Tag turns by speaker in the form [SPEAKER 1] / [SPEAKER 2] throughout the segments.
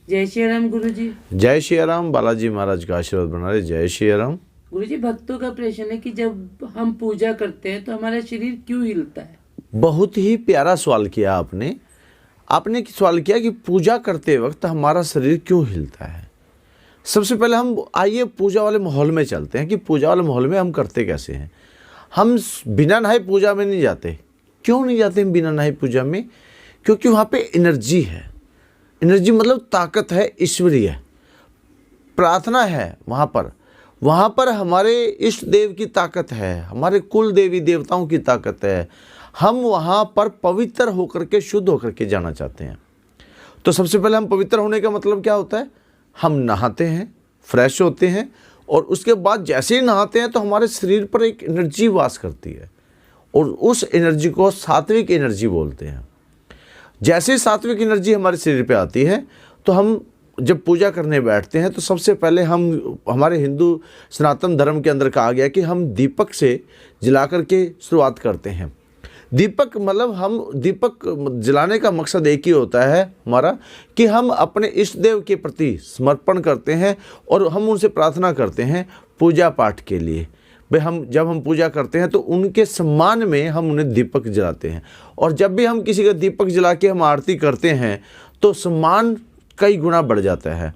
[SPEAKER 1] जय श्री राम गुरु जी।
[SPEAKER 2] जय श्री राम। बालाजी महाराज का आशीर्वाद बना रहे। जय श्री राम।
[SPEAKER 1] गुरु जी, भक्तों का प्रश्न है कि जब हम पूजा करते हैं तो हमारा शरीर क्यों हिलता है?
[SPEAKER 2] बहुत ही प्यारा सवाल किया आपने। आपने सवाल किया कि पूजा करते वक्त हमारा शरीर क्यों हिलता है। सबसे पहले हम आइए पूजा वाले माहौल में चलते हैं कि पूजा वाले माहौल में हम करते कैसे हैं। हम बिना नहाए पूजा में नहीं जाते। क्यों नहीं जाते हम बिना नहाए पूजा में? क्योंकि वहाँ पे एनर्जी है। एनर्जी मतलब ताकत है, ईश्वरीय प्रार्थना है। वहाँ पर हमारे इष्ट देव की ताकत है, हमारे कुल देवी देवताओं की ताकत है। हम वहाँ पर पवित्र होकर के, शुद्ध होकर के जाना चाहते हैं। तो सबसे पहले हम पवित्र होने का मतलब क्या होता है? हम नहाते हैं, फ्रेश होते हैं, और उसके बाद जैसे ही नहाते हैं तो हमारे शरीर पर एक एनर्जी वास करती है, और उस एनर्जी को सात्विक एनर्जी बोलते हैं। जैसे सात्विक एनर्जी हमारे शरीर पे आती है तो हम जब पूजा करने बैठते हैं तो सबसे पहले हमारे हिंदू सनातन धर्म के अंदर कहा गया कि हम दीपक से जला करके शुरुआत करते हैं। दीपक मतलब हम दीपक जलाने का मकसद एक ही होता है हमारा कि हम अपने इष्ट देव के प्रति समर्पण करते हैं और हम उनसे प्रार्थना करते हैं पूजा पाठ के लिए। भाई जब हम पूजा करते हैं तो उनके सम्मान में हम उन्हें दीपक जलाते हैं, और जब भी हम किसी का दीपक जला के हम आरती करते हैं तो सम्मान कई गुना बढ़ जाता है।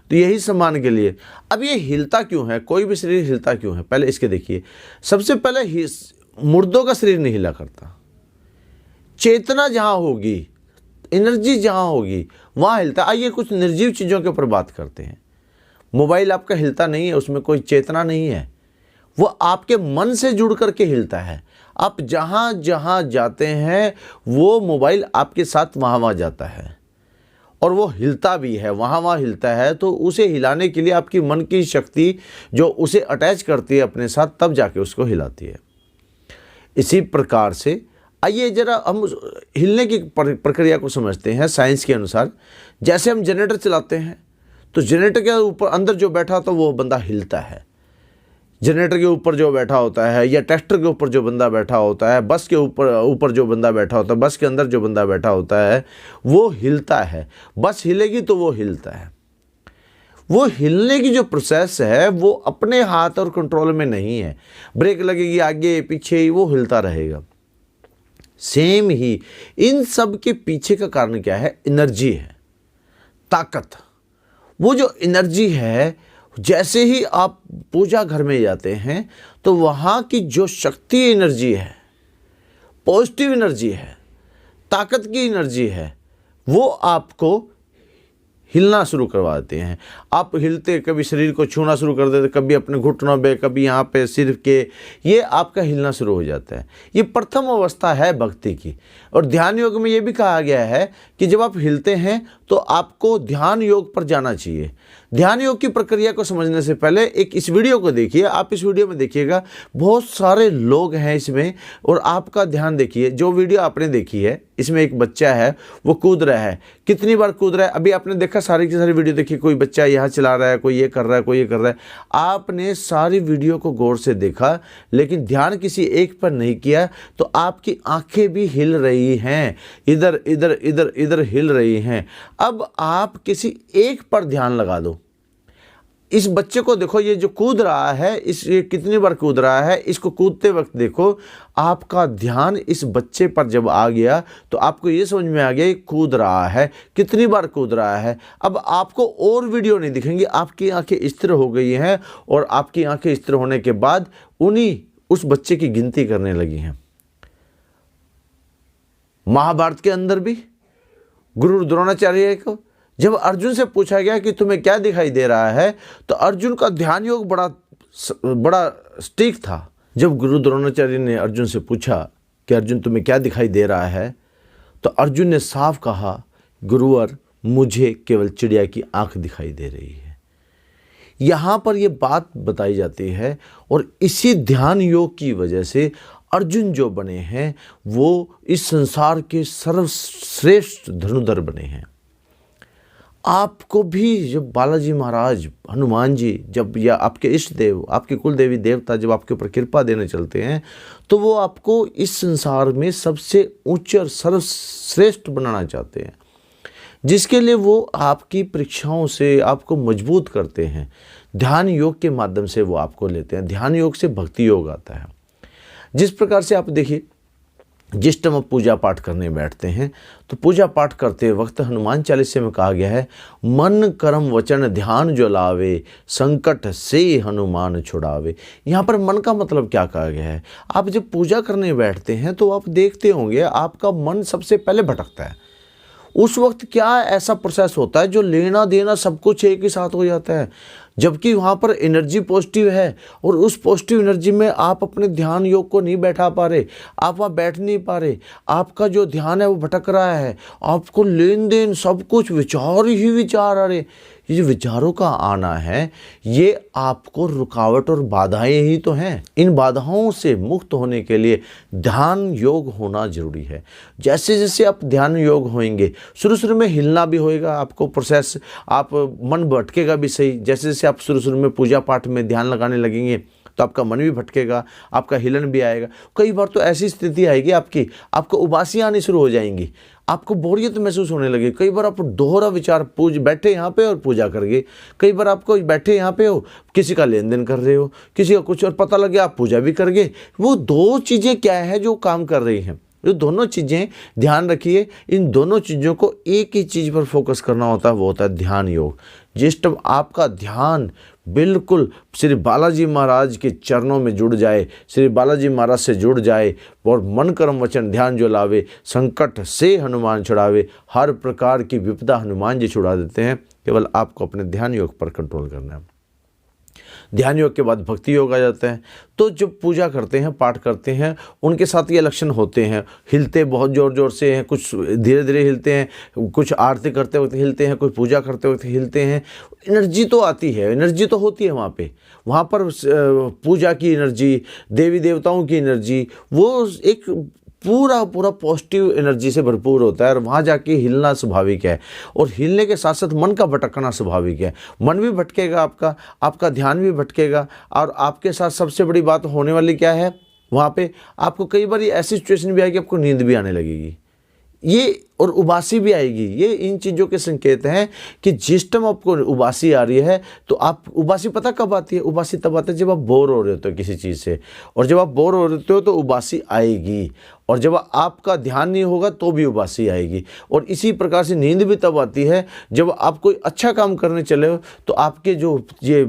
[SPEAKER 2] तो यही सम्मान के लिए। अब ये हिलता क्यों है? कोई भी शरीर हिलता क्यों है? पहले इसके देखिए। सबसे पहले मुर्दों का शरीर नहीं हिला करता। चेतना जहाँ होगी, एनर्जी जहाँ होगी, वहाँ हिलता। आइए कुछ निर्जीव चीज़ों के ऊपर बात करते हैं। मोबाइल आपका हिलता नहीं है, उसमें कोई चेतना नहीं है, वो आपके मन से जुड़ करके हिलता है। आप जहाँ जहाँ जाते हैं वो मोबाइल आपके साथ वहाँ जाता है, और वो हिलता भी है, वहाँ हिलता है। तो उसे हिलाने के लिए आपकी मन की शक्ति जो उसे अटैच करती है अपने साथ, तब जाके उसको हिलाती है। इसी प्रकार से आइए जरा हम हिलने की प्रक्रिया को समझते हैं साइंस के अनुसार। जैसे हम जनरेटर चलाते हैं तो जनरेटर के ऊपर अंदर जो बैठा होता है वो बंदा हिलता है। जनरेटर के ऊपर जो बैठा होता है, या ट्रैक्टर के ऊपर जो बंदा बैठा होता है, बस के ऊपर जो बंदा बैठा होता है, बस के अंदर जो बंदा बैठा होता है, वो हिलता है। बस हिलेगी तो वो हिलता है। वो हिलने की जो प्रोसेस है वो अपने हाथ और कंट्रोल में नहीं है। ब्रेक लगेगी आगे पीछे, वो हिलता रहेगा। सेम ही इन सब के पीछे का कारण क्या है? एनर्जी है, ताकत। वो जो एनर्जी है, जैसे ही आप पूजा घर में जाते हैं तो वहाँ की जो शक्ति एनर्जी है, पॉजिटिव एनर्जी है, ताकत की एनर्जी है, वो आपको हिलना शुरू करवा देते हैं। आप हिलते, कभी शरीर को छूना शुरू कर देते, कभी अपने घुटनों पे, कभी यहाँ पे सिर के, ये आपका हिलना शुरू हो जाता है। ये प्रथम अवस्था है भक्ति की। और ध्यान योग में ये भी कहा गया है कि जब आप हिलते हैं तो आपको ध्यान योग पर जाना चाहिए। ध्यान योग की प्रक्रिया को समझने से पहले एक इस वीडियो को देखिए। आप इस वीडियो में देखिएगा, बहुत सारे लोग हैं इसमें, और आपका ध्यान देखिए। जो वीडियो आपने देखी है इसमें एक बच्चा है, वो कूद रहा है। कितनी बार कूद रहा है? अभी आपने देखा, सारी की सारी वीडियो देखी। कोई बच्चा यहाँ चला रहा है, कोई ये कर रहा है, कोई ये कर रहा है। आपने सारी वीडियो को गौर से देखा, लेकिन ध्यान किसी एक पर नहीं किया, तो आपकी आंखें भी हिल रही हैं, इधर इधर इधर इधर हिल रही हैं। अब आप किसी एक पर ध्यान लगा दो। इस बच्चे को देखो, ये जो कूद रहा है, ये कितनी बार कूद रहा है, इसको कूदते वक्त देखो। आपका ध्यान इस बच्चे पर जब आ गया तो आपको ये समझ में आ गया कूद रहा है, कितनी बार कूद रहा है। अब आपको और वीडियो नहीं दिखेंगी, आपकी आंखें स्थिर हो गई हैं, और आपकी आंखें स्थिर होने के बाद उस बच्चे की गिनती करने लगी हैं। महाभारत के अंदर भी गुरु द्रोणाचार्य को जब अर्जुन से पूछा गया कि तुम्हें क्या दिखाई दे रहा है, तो अर्जुन का ध्यान योग बड़ा स्टिक था। जब गुरु द्रोणाचार्य ने अर्जुन से पूछा कि अर्जुन तुम्हें क्या दिखाई दे रहा है, तो अर्जुन ने साफ कहा, गुरुवर मुझे केवल चिड़िया की आंख दिखाई दे रही है। यहाँ पर यह बात बताई जाती है, और इसी ध्यान योग की वजह से अर्जुन जो बने हैं वो इस संसार के सर्वश्रेष्ठ धनुर्धर बने हैं। आपको भी जब बालाजी महाराज, हनुमान जी, जब या आपके इष्ट देव, आपके कुल देवी देवता जब आपके ऊपर कृपा देने चलते हैं, तो वो आपको इस संसार में सबसे ऊंचे और सर्वश्रेष्ठ बनाना चाहते हैं। जिसके लिए वो आपकी परीक्षाओं से आपको मजबूत करते हैं। ध्यान योग के माध्यम से वो आपको लेते हैं। ध्यान योग से भक्ति योग आता है। जिस प्रकार से आप देखिए, जिस टाइम आप पूजा पाठ करने बैठते हैं तो पूजा पाठ करते वक्त हनुमान चालीसा में कहा गया है, मन कर्म वचन ध्यान जो लावे, संकट से हनुमान छुड़ावे। यहाँ पर मन का मतलब क्या कहा गया है? आप जब पूजा करने बैठते हैं तो आप देखते होंगे आपका मन सबसे पहले भटकता है। उस वक्त क्या ऐसा प्रोसेस होता है जो लेना देना सब कुछ एक ही साथ हो जाता है, जबकि वहाँ पर एनर्जी पॉजिटिव है और उस पॉजिटिव एनर्जी में आप अपने ध्यान योग को नहीं बैठा पा रहे, आप वहाँ बैठ नहीं पा रहे, आपका जो ध्यान है वो भटक रहा है, आपको लेन देन सब कुछ विचार ही विचार आ रहे। ये जो विचारों का आना है ये आपको रुकावट और बाधाएं ही तो हैं। इन बाधाओं से मुक्त होने के लिए ध्यान योग होना जरूरी है। जैसे जैसे आप ध्यान योग होंगे, शुरू में हिलना भी होएगा आपको प्रोसेस, आप मन भटकेगा भी सही। जैसे जैसे आप शुरू में पूजा पाठ में ध्यान लगाने लगेंगे तो आपका मन भी भटकेगा, आपका हिलन भी आएगा। कई बार तो ऐसी स्थिति आएगी आपको उबासियाँ आनी शुरू हो जाएंगी, आपको बोरियत महसूस होने लगी। कई बार आप दोहरा विचार बैठे यहाँ पे और पूजा करेंगे, कई बार आपको बैठे यहाँ पे हो, किसी का लेन देन कर रहे हो, किसी का कुछ और पता लगे, आप पूजा भी करेंगे। वो दो चीज़ें क्या है जो काम कर रही हैं? ये दोनों चीज़ें ध्यान रखिए, इन दोनों चीज़ों को एक ही चीज़ पर फोकस करना होता है, वो होता है ध्यान योग। जिस टाइम आपका ध्यान बिल्कुल श्री बालाजी महाराज के चरणों में जुड़ जाए, श्री बालाजी महाराज से जुड़ जाए और मन कर्म वचन ध्यान जो लावे, संकट से हनुमान छुड़ावे। हर प्रकार की विपदा हनुमान जी छुड़ा देते हैं। केवल आपको अपने ध्यान योग पर कंट्रोल करना है। ध्यान योग के बाद भक्ति योग आ जाता है। तो जब पूजा करते हैं, पाठ करते हैं, उनके साथ ये लक्षण होते हैं। हिलते बहुत ज़ोर ज़ोर से हैं, कुछ धीरे धीरे हिलते हैं, कुछ आरती करते वक्त हिलते हैं, कुछ पूजा करते वक्त हिलते हैं। एनर्जी तो आती है, एनर्जी तो होती है वहाँ पर पूजा की एनर्जी, देवी देवताओं की एनर्जी, वो एक पूरा पॉजिटिव एनर्जी से भरपूर होता है। और वहाँ जाके हिलना स्वाभाविक है और हिलने के साथ साथ मन का भटकना स्वाभाविक है। मन भी भटकेगा, आपका ध्यान भी भटकेगा। और आपके साथ सबसे बड़ी बात होने वाली क्या है, वहाँ पे आपको कई बार ऐसी सिचुएशन भी आएगी, आपको नींद भी आने लगेगी, ये और उबासी भी आएगी। ये इन चीज़ों के संकेत हैं कि जिस टाइम आपको उबासी आ रही है तो आप, उबासी पता कब आती है? उबासी तब आती है जब आप बोर हो रहे होते हो किसी चीज़ से, और जब आप बोर हो रहे हो तो उबासी आएगी, और जब आपका ध्यान नहीं होगा तो भी उबासी आएगी। और इसी प्रकार से नींद भी तब आती है जब आप कोई अच्छा काम करने चले हो तो आपके जो ये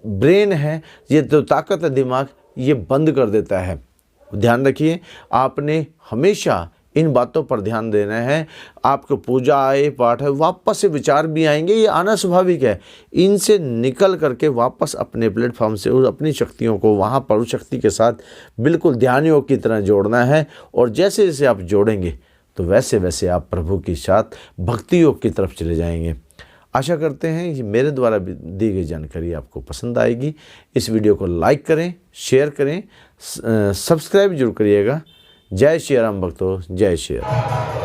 [SPEAKER 2] ब्रेन है, ये तो ताकत है दिमाग, ये बंद कर देता है। ध्यान रखिए, आपने हमेशा इन बातों पर ध्यान देना है। आपको पूजा आए, पाठ है, वापस से विचार भी आएंगे, ये आना स्वाभाविक है। इनसे निकल करके वापस अपने प्लेटफॉर्म से उस अपनी शक्तियों को वहाँ पर उस शक्ति के साथ बिल्कुल ध्यान योग की तरह जोड़ना है। और जैसे जैसे आप जोड़ेंगे तो वैसे वैसे आप प्रभु के साथ भक्ति योग की तरफ चले जाएंगे। आशा करते हैं कि मेरे द्वारा दी गई जानकारी आपको पसंद आएगी। इस वीडियो को लाइक करें, शेयर करें, सब्सक्राइब जरूर करिएगा। जय श्री राम भक्तों, जय श्री राम।